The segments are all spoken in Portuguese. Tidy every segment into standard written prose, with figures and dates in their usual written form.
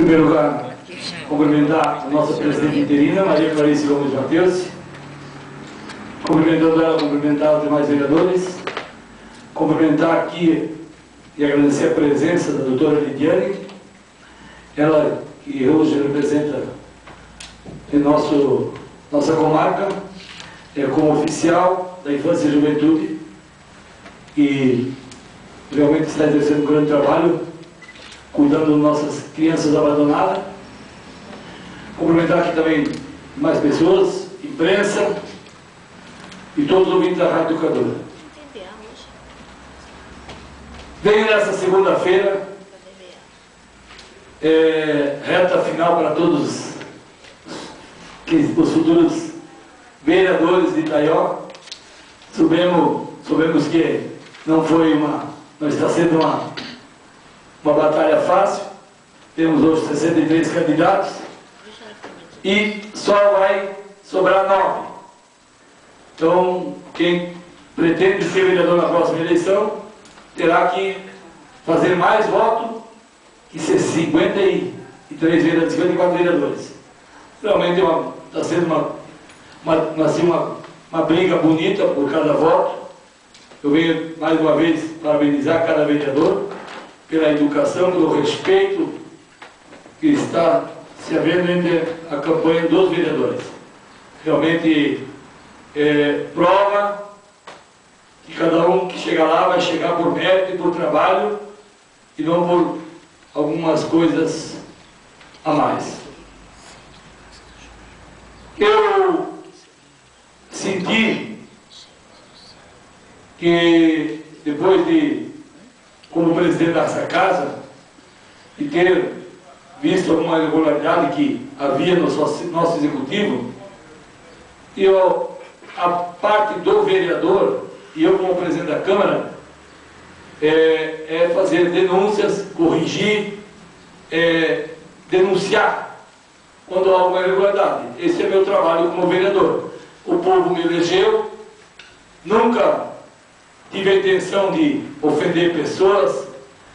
primeiro lugar, cumprimentar a nossa presidente interina, Maria Clarice Gomes Mateus, cumprimentando ela, cumprimentar os demais vereadores, cumprimentar aqui e agradecer a presença da doutora Lidiane, ela que hoje representa em nossa comarca, como oficial da Infância e Juventude, e realmente está exercendo um grande trabalho, cuidando de nossas crianças abandonadas. Cumprimentar aqui também mais pessoas, imprensa e todos os ouvintes da Rádio Educadora. Venho nessa segunda-feira, reta final para todos os futuros vereadores de Itaió. Soubemos que não está sendo uma batalha fácil. Temos hoje 63 candidatos e só vai sobrar 9. Então, quem pretende ser vereador na próxima eleição terá que fazer mais votos que ser 54 vereadores. Realmente está sendo uma briga bonita por cada voto. Eu venho mais uma vez parabenizar cada vereador pela educação, pelo respeito que está se havendo entre a campanha dos vereadores. Realmente prova que cada um que chega lá vai chegar por mérito e por trabalho e não por algumas coisas a mais. Eu senti que depois como presidente dessa casa, e ter visto alguma irregularidade que havia no nosso executivo, a parte do vereador, e eu como presidente da Câmara, fazer denúncias, corrigir, denunciar quando há alguma irregularidade. Esse é meu trabalho como vereador. O povo me elegeu, nunca tive a intenção de ofender pessoas,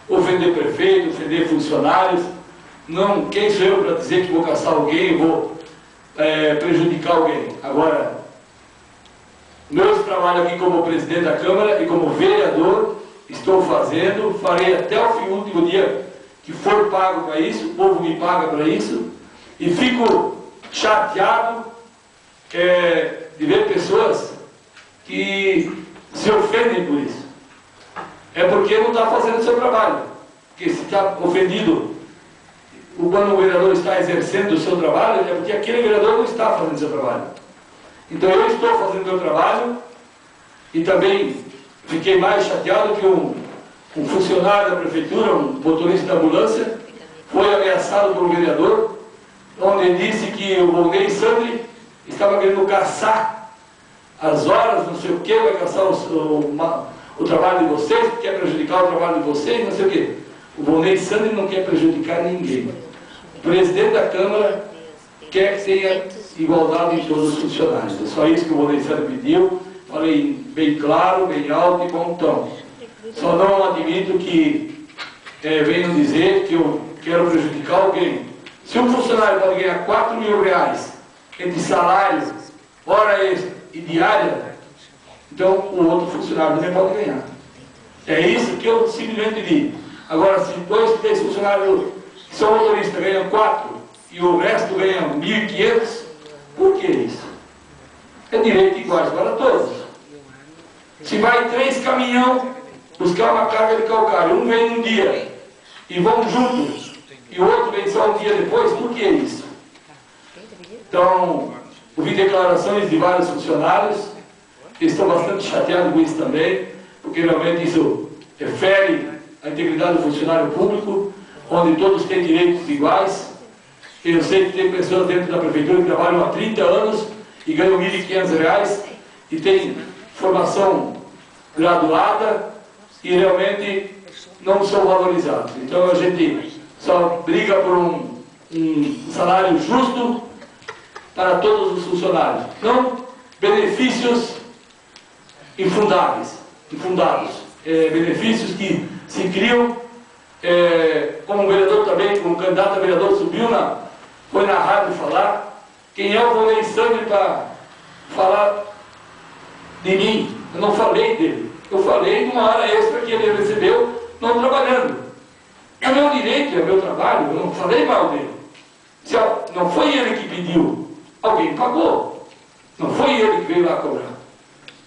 ofender prefeito, ofender funcionários. Não, quem sou eu para dizer que vou caçar alguém, vou prejudicar alguém? Agora, meu trabalho aqui como presidente da Câmara e como vereador, estou fazendo, farei até o último dia que for pago para isso, o povo me paga para isso, e fico chateado de ver pessoas que se ofendem por isso. É porque não está fazendo o seu trabalho. Porque se está ofendido quando o vereador está exercendo o seu trabalho, é porque aquele vereador não está fazendo o seu trabalho. Então eu estou fazendo o meu trabalho e também fiquei mais chateado que um funcionário da prefeitura, um motorista da ambulância, foi ameaçado por um vereador, onde ele disse que o Volney Sandri estava querendo caçar as horas, não sei o que, vai caçar o trabalho de vocês, quer prejudicar o trabalho de vocês, não sei o que. O Volney Sandri não quer prejudicar ninguém. O presidente da Câmara quer que tenha igualdade em todos os funcionários. É só isso que o Volney Sandri pediu. Falei bem claro, bem alto e bom tom. Só não admito que venham dizer que eu quero prejudicar alguém. Se um funcionário pode ganhar R$4.000 entre salário, hora extra e diária, então o outro funcionário também pode ganhar. É isso que eu simplesmente digo. Agora, se dois, três funcionários que são motoristas ganham 4 e o resto ganha 1.500, por que isso? É direito igual para todos. Se vai 3 caminhões buscar uma carga de calcário, um vem um dia e vão juntos, e o outro vem só um dia depois, por que isso? Então, ouvi declarações de vários funcionários, estou bastante chateado com isso também, porque realmente isso fere a integridade do funcionário público, onde todos têm direitos iguais. Eu sei que tem pessoas dentro da prefeitura que trabalham há 30 anos e ganham R$1.500 e têm formação graduada e realmente não são valorizados. Então a gente só briga por um salário justo para todos os funcionários, não benefícios infundados, benefícios que se criam como vereador também, como candidato a vereador, foi na rádio falar. Quem é o Volney Sandri para falar de mim? Eu não falei dele. Eu falei de uma hora extra que ele recebeu não trabalhando. É meu direito, é meu trabalho, eu não falei mal dele. Não foi ele que pediu, alguém pagou. Não foi ele que veio lá cobrar.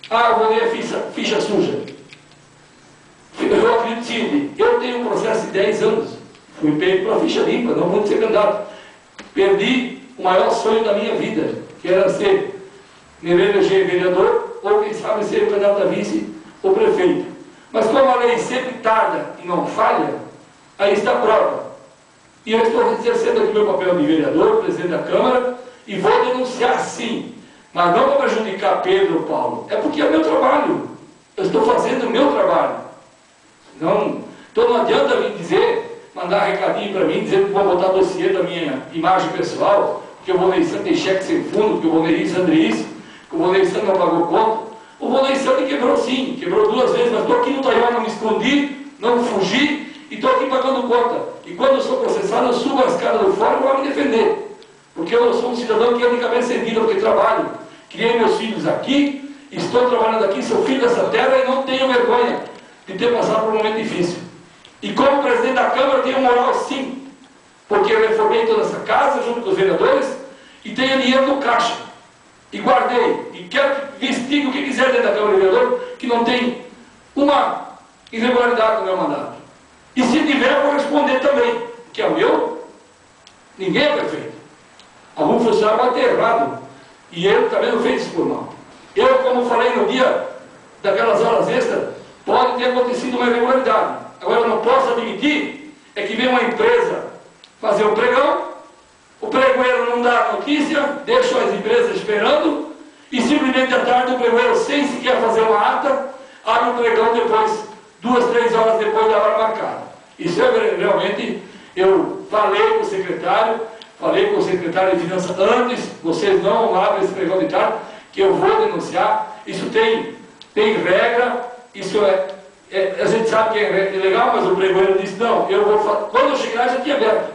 Ah, o Volney é ficha suja. Eu acredito sim, eu tenho um processo de 10 anos. Fui pego para ficha limpa, não pude ser candidato. Perdi o maior sonho da minha vida, que era me eleger vereador, ou quem sabe ser candidato a vice ou prefeito. Mas como a lei sempre tarda e não falha, aí está a prova. E eu estou exercendo aqui meu papel de vereador, presidente da Câmara, e vou denunciar sim, mas não para prejudicar Pedro ou Paulo, é porque é meu trabalho. Eu estou fazendo o meu trabalho. Então não adianta me dizer, mandar recadinho para mim, dizer que vou botar dossiê da minha imagem pessoal, que o Volney Sandri tem cheque sem fundo, que o Volney Sandri isso, que o Volney Sandri não pagou conta. O Volney Sandri quebrou sim, quebrou 2 vezes, mas estou aqui no Taiwan, não me escondi, não fugi, e estou aqui pagando conta. E quando eu sou processado, eu subo a escada do fórum para me defender. Porque eu sou um cidadão que é de cabeça erguida, porque trabalho. Criei meus filhos aqui, estou trabalhando aqui, sou filho dessa terra e não tenho vergonha de ter passado por um momento difícil. E como presidente da Câmara, eu tenho moral sim, porque eu reformei toda essa casa junto com os vereadores e tenho dinheiro no caixa. E guardei. E quero que investigue o que quiser dentro da Câmara de Vereador, que não tem uma irregularidade no meu mandato. E se tiver, eu vou responder também, que é o meu. Ninguém é perfeito. Algum funcionário vai ter errado. E ele também não fez isso por mal. Eu, como falei no dia daquelas horas extras, pode ter acontecido uma irregularidade. Agora, eu não posso admitir é que vem uma empresa fazer um pregão, o pregoeiro não dá notícia, deixa as empresas esperando, e simplesmente à tarde o pregoeiro, sem sequer fazer uma ata, abre o pregão depois, 2, 3 horas depois da hora marcada. Isso é realmente, eu falei com o secretário de Finanças antes, vocês não abrem esse pregão de tarde, que eu vou denunciar. Isso tem regra, isso a gente sabe que é legal, mas o pregoeiro disse, não, eu vou fazer. Quando eu cheguei lá, já tinha aberto.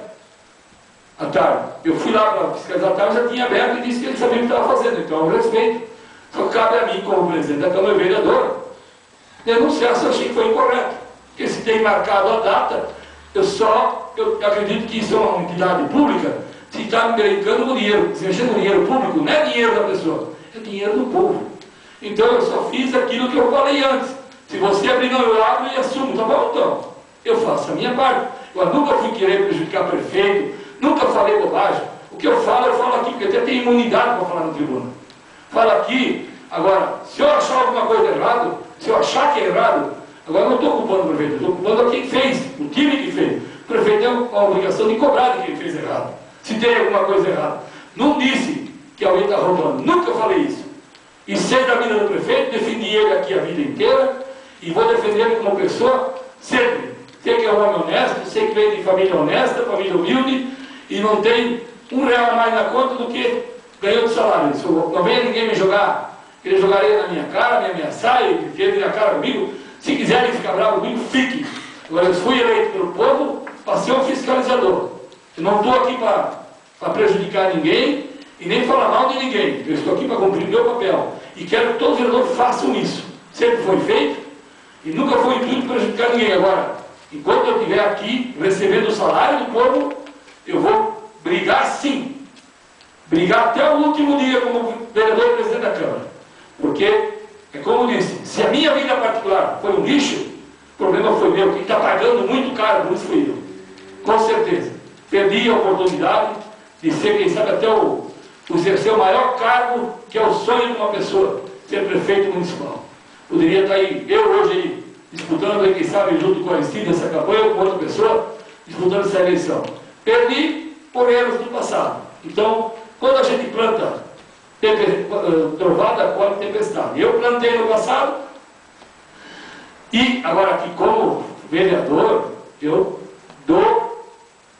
À tarde. Eu fui lá para fiscalizar à tarde, já tinha aberto e disse que ele sabia o que estava fazendo. Então eu respeito. Só cabe a mim, como presidente da Câmara e vereador, denunciar se eu achei que foi incorreto. Porque se tem marcado a data, eu acredito que isso é uma entidade pública, se está me brincando com dinheiro, se mexendo com dinheiro público, não é dinheiro da pessoa, é dinheiro do povo. Então eu só fiz aquilo que eu falei antes. Se você abrir, não, eu abro e assumo, tá bom? Então, eu faço a minha parte. Eu nunca fui querer prejudicar prefeito, nunca falei bobagem. O que eu falo aqui, porque até tenho imunidade para falar no tribunal. Falo aqui, agora, se eu achar alguma coisa errada, se eu achar que é errado, agora eu não estou culpando o prefeito, eu estou culpando a quem fez, o time que fez. O prefeito tem a obrigação de cobrar de quem fez errado, se tem alguma coisa errada. Não disse que alguém está roubando, nunca falei isso. E sei da vida do prefeito, defendi ele aqui a vida inteira, e vou defender ele como pessoa sempre. Sei que é um homem honesto, sei que vem de família honesta, família humilde, e não tem R$1 a mais na conta do que ganhou de salário. Não venha ninguém me jogar, querer jogar areia na minha cara, me ameaçar, e querer na cara comigo. Se quiserem ficar bravos comigo, fiquem. Agora, eu fui eleito pelo povo para ser um fiscalizador. Eu não estou aqui para prejudicar ninguém e nem falar mal de ninguém. Eu estou aqui para cumprir o meu papel. E quero que todos os vereadores façam isso. Sempre foi feito e nunca foi intuito prejudicar ninguém. Agora, enquanto eu estiver aqui recebendo o salário do povo, eu vou brigar sim. Brigar até o último dia como vereador e presidente da Câmara. Porque, é como eu disse, se a minha vida particular foi um lixo, o problema foi meu. Quem está pagando muito caro por isso fui eu. Com certeza. Perdi a oportunidade de ser, quem sabe, até exercer o maior cargo, que é o sonho de uma pessoa, ser prefeito municipal. Poderia estar aí, eu hoje aí, disputando aí, quem sabe, junto com a Aristide, essa campanha, ou com outra pessoa, disputando essa eleição. Perdi por erros do passado. Então, quando a gente planta trovada, colhe tempestade. Eu plantei no passado, e agora aqui, como vereador, eu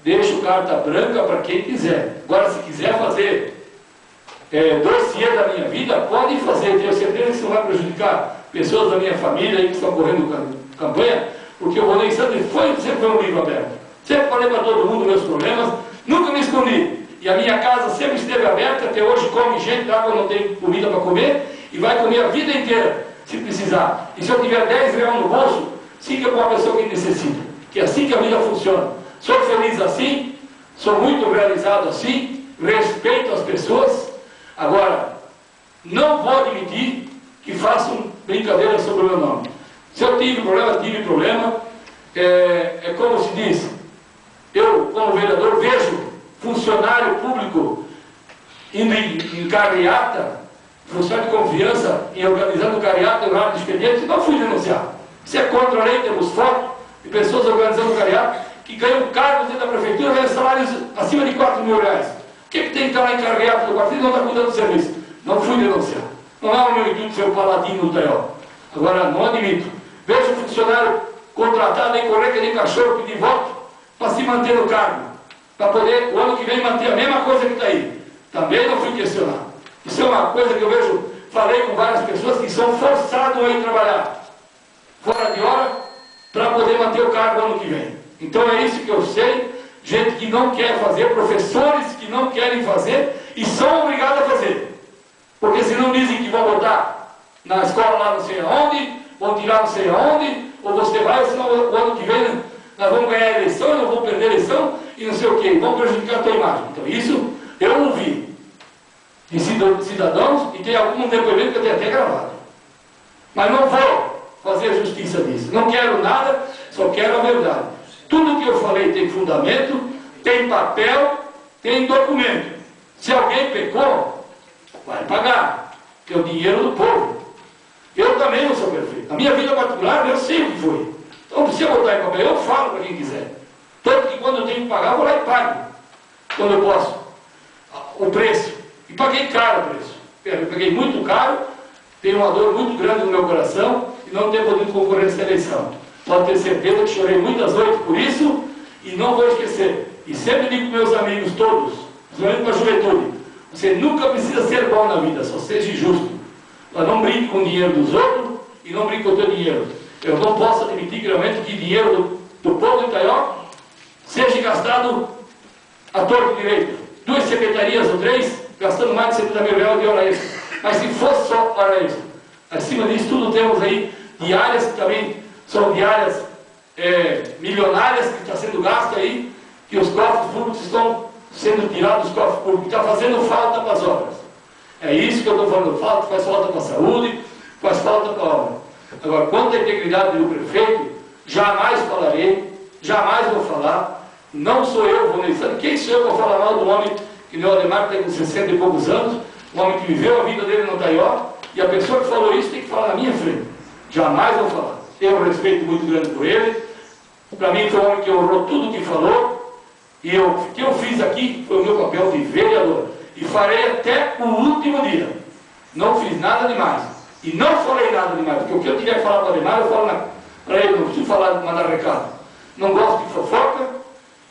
deixo carta branca para quem quiser. Agora, se quiser fazer dossiê da minha vida, pode fazer. Tenho certeza que isso não vai prejudicar pessoas da minha família aí que estão correndo campanha, Porque o Ronei Santos sempre foi um livro aberto. Sempre falei para todo mundo meus problemas, nunca me escondi. E a minha casa sempre esteve aberta, até hoje come gente lá quando não tem comida para comer, e vai comer a vida inteira, se precisar. E se eu tiver 10 reais no bolso, siga com uma pessoa que necessita. Que é assim que a vida funciona. Sou feliz assim, sou muito realizado assim, respeito as pessoas. Agora, não vou admitir que façam brincadeira sobre o meu nome. Se eu tive problema, tive problema. É como se diz, eu, como vereador, vejo funcionário público indo em carreata, funcionário de confiança, em organizando carreata em horário de expediente, não fui denunciar. Isso é contra a lei, temos foto de pessoas organizando carreata que ganham cargos dentro da prefeitura, ganham salários acima de 4 mil reais. O que tem que estar lá em carreata do partido e não está cuidando do serviço? Não fui denunciar. Não é o meu intuito ser o paladino do Taió. Agora, não admito. Vejo o funcionário contratado em correr que nem cachorro pedir voto para se manter no cargo, para poder, o ano que vem, manter a mesma coisa que está aí. Também não fui questionar. Isso é uma coisa que eu vejo, falei com várias pessoas que são forçados a ir trabalhar fora de hora para poder manter o cargo ano que vem. Então é isso que eu sei, gente que não quer fazer, professores que não querem fazer e são obrigados a fazer. Porque senão dizem que vão botar na escola lá não sei aonde, vão tirar não sei aonde, ou você vai, senão o ano que vem nós vamos ganhar a eleição, nós vamos perder a eleição e não sei o que, vão prejudicar a tua imagem. Então isso eu ouvi de cidadãos e tem algum depoimento que eu tenho até gravado. Mas não vou fazer justiça disso. Não quero nada, só quero a verdade. Tudo que eu falei tem fundamento, tem papel, tem documento. Se alguém pecou, vai pagar, que é o dinheiro do povo. Eu também não sou perfeito. Na minha vida particular, eu sempre fui. Então, não precisa botar em papel, eu falo para quem quiser. Tanto que quando eu tenho que pagar, eu vou lá e pago. Quando eu posso. O preço. E paguei caro o preço. Eu paguei muito caro, tenho uma dor muito grande no meu coração e não tenho podido concorrer a essa eleição. Pode ter certeza que chorei muitas noites por isso e não vou esquecer. E sempre digo para meus amigos todos, principalmente para a juventude, você nunca precisa ser bom na vida, só seja justo. Mas não brinque com o dinheiro dos outros e não brinque com o teu dinheiro. Eu não posso admitir realmente que dinheiro do povo de Taió seja gastado à torta e direito. 2 secretarias ou 3, gastando mais de 70 mil reais de hora extra. Mas se fosse só para isso, acima disso tudo temos aí diárias que também são diárias milionárias que está sendo gasto aí, que os cofres públicos estão sendo tirados dos cofres públicos, está fazendo falta para as obras. É isso que eu estou falando, faz falta para a saúde, faz falta para a obra. Agora, quanto à integridade do prefeito, jamais falarei, jamais vou falar, não sou eu, Ronei Santos, quem sou eu para falar mal do homem que nem o Ademar tem com 60 e poucos anos, um homem que viveu a vida dele no Taió, e a pessoa que falou isso tem que falar na minha frente. Jamais vou falar. Tenho um respeito muito grande por ele. Para mim foi um homem que honrou tudo o que falou, e o que eu fiz aqui foi o meu papel de vereador. E farei até o último dia. Não fiz nada demais. E não falei nada demais, porque o que eu tiver que falar para o Ademar, eu falo para ele, não preciso falar, mandar recado. Não gosto de fofoca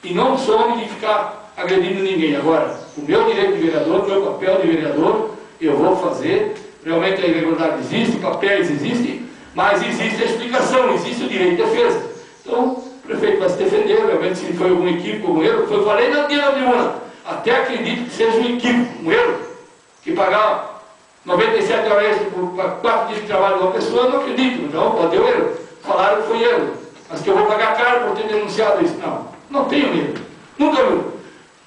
e não sou homem de ficar agredindo ninguém. Agora, o meu direito de vereador, o meu papel de vereador, eu vou fazer. Realmente a irregularidade existe, papéis existem, mas existe a explicação, existe o direito de defesa. Então, o prefeito vai se defender, realmente se foi algum equívoco, algum erro, eu falei na dia da tribuna, até acredito que seja um equívoco, um erro, que pagar 97 horas extras por 4 dias de trabalho de uma pessoa, eu não acredito, então pode ter um erro. Falaram que foi erro, mas que eu vou pagar caro por ter denunciado isso. Não, não tenho medo. Nunca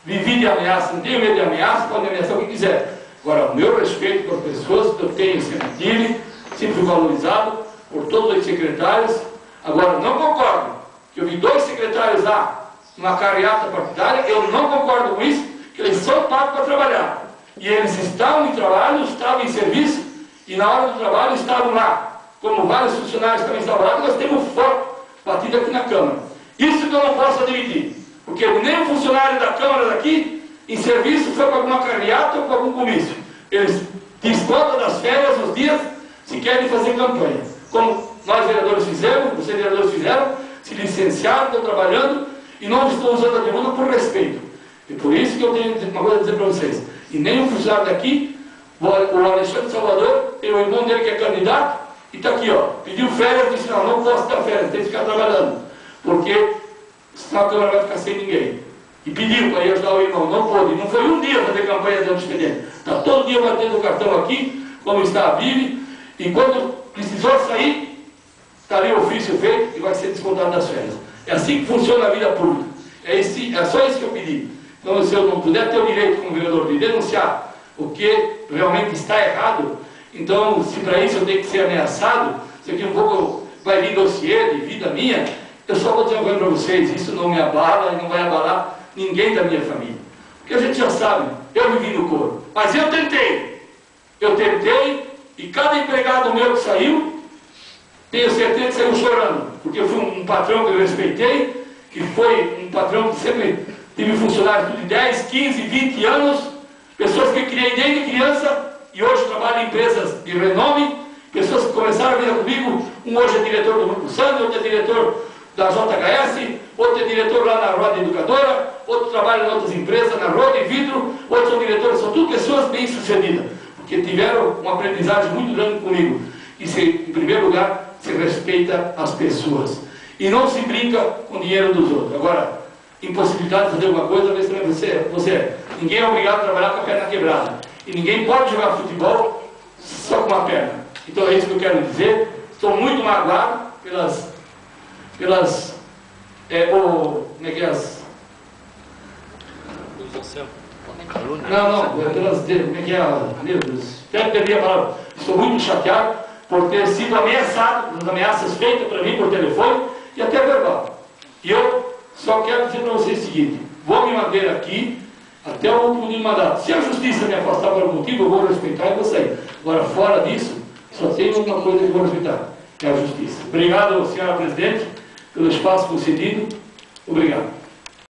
vivi de ameaça, não tenho medo de ameaça, pode ameaçar o que quiser. Agora, o meu respeito por pessoas que eu tenho sempre tive, sempre fui valorizado por todos os secretários. Agora, não concordo que eu vi 2 secretários lá numa carreata partidária, eu não concordo com isso, que eles são pagos para trabalhar. E eles estavam em trabalho, estavam em serviço, e na hora do trabalho estavam lá. Como vários funcionários também estavam lá, nós temos foto batida aqui na Câmara. Isso que eu não posso admitir, porque nem o funcionário da Câmara daqui, em serviço, foi para alguma carreata ou para algum comício. Eles descontam das férias os dias se querem fazer campanha. Como nós vereadores fizemos, vocês vereadores fizeram, se licenciaram, estão trabalhando, e não estou usando a tribuna por respeito. E por isso que eu tenho uma coisa a dizer para vocês. E nenhum funcionário daqui, o Alexandre Salvador, tem o irmão dele que é candidato, E está aqui, ó, pediu férias, disse, não posso dar férias, tem que ficar trabalhando, porque senão a Câmara vai ficar sem ninguém. E pediu para ir ajudar o irmão, não pôde, não foi um dia fazer campanha dentro do expediente. Está todo dia batendo o cartão aqui, como está a Bibi, e quando precisou sair, está ali o ofício feito e vai ser descontado das férias. É assim que funciona a vida pública. É só isso que eu pedi. Então, se eu não puder ter o direito como vereador de denunciar o que realmente está errado, então, se para isso eu tenho que ser ameaçado, se aqui um pouco vai vir dossiê de vida minha, eu só vou dizer uma coisa para vocês, isso não me abala e não vai abalar ninguém da minha família. Porque a gente já sabe, eu vivi no couro, mas eu tentei e cada empregado meu que saiu, tenho certeza que saiu chorando, porque eu fui um patrão que eu respeitei, que foi um patrão que sempre tive funcionários de 10, 15, 20 anos, pessoas que eu criei desde criança e hoje trabalham em empresas de renome, pessoas que começaram a vida comigo, um hoje é diretor do Grupo Santos, outro é diretor da JHS, outro é diretor lá na Roda Educadora, outro trabalha em outras empresas, na Roda e Vidro, outros são diretores, são tudo pessoas bem-sucedidas, porque tiveram uma aprendizagem muito grande comigo. E em primeiro lugar, se respeita as pessoas. E não se brinca com o dinheiro dos outros. Agora, impossibilidade de fazer alguma coisa, às vezes ninguém é obrigado a trabalhar com a perna quebrada. E ninguém pode jogar futebol só com uma perna. Então é isso que eu quero dizer. Estou muito magoado pelas como é que é as... Não, pelas, como é que é, meu Deus, até perdi a palavra. Estou muito chateado por ter sido ameaçado, as ameaças feitas para mim por telefone e até verbal. E eu só quero dizer para vocês o seguinte, vou me manter aqui até o último dia de mandato. Se a justiça me afastar por algum motivo, eu vou respeitar e vou sair. Agora, fora disso, só tem uma coisa que eu vou respeitar, é a justiça. Obrigado, senhora presidente, pelo espaço concedido. Obrigado.